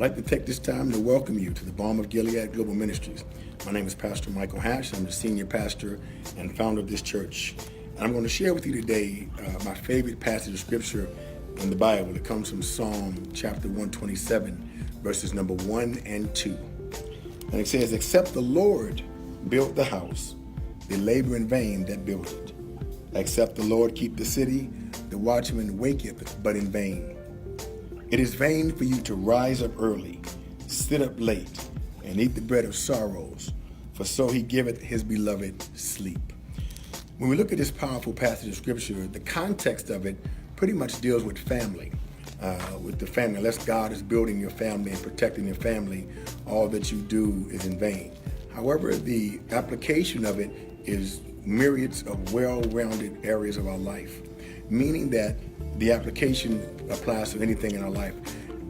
like to take this time to welcome you to the Balm of Gilead Global Ministries. My name is Pastor Michael Hash. I'm the senior pastor and founder of this church. And I'm going to share with you today my favorite passage of scripture in the Bible. It comes from Psalm chapter 127, verses number 1 and 2. And it says, "Except the Lord build the house, they labor in vain that build it. Except the Lord keep the city, the watchman waketh but in vain. It is vain for you to rise up early, sit up late, and eat the bread of sorrows, for so he giveth his beloved sleep." When we look at this powerful passage of scripture, the context of it pretty much deals with family. With the family, unless God is building your family and protecting your family, all that you do is in vain. However, the application of it is myriads of well-rounded areas of our life, meaning that the application applies to anything in our life.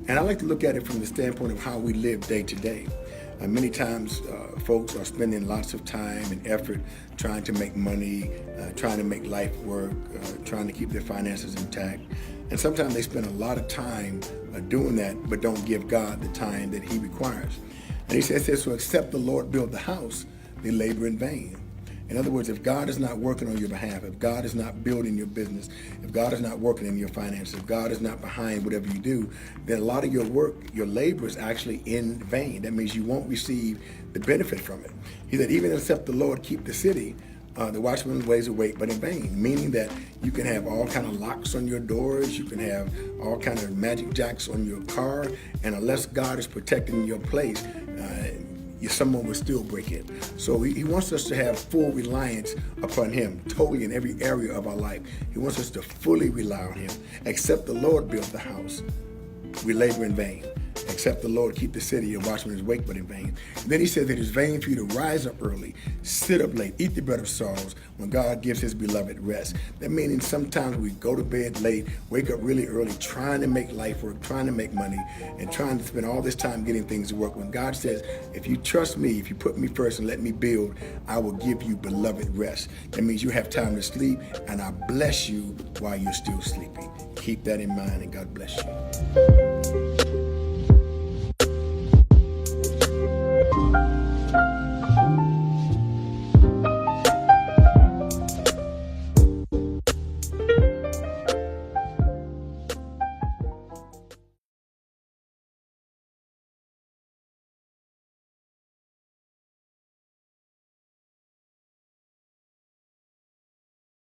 And I like to look at it from the standpoint of how we live day to day. Many times folks are spending lots of time and effort trying to make money, trying to make life work, trying to keep their finances intact. And sometimes they spend a lot of time doing that, but don't give God the time that he requires. And he says, so except the Lord build the house, they labor in vain. In other words, if God is not working on your behalf, if God is not building your business, if God is not working in your finances, if God is not behind whatever you do, then a lot of your work, your labor is actually in vain. That means you won't receive the benefit from it. He said, even except the Lord keep the city, the watchman lays awake but in vain, meaning that you can have all kind of locks on your doors, you can have all kind of magic jacks on your car, and unless God is protecting your place, someone will still break in. So he wants us to have full reliance upon him, totally in every area of our life. He wants us to fully rely on him. Except the Lord build the house, we labor in vain. Except the Lord keep the city, and watchman is awake but in vain. And then he says it is vain for you to rise up early, sit up late, eat the bread of sorrows when God gives his beloved rest. That means sometimes we go to bed late, wake up really early, trying to make life work, trying to make money, and trying to spend all this time getting things to work. When God says, if you trust me, if you put me first and let me build, I will give you beloved rest. That means you have time to sleep, and I bless you while you're still sleeping. Keep that in mind, and God bless you.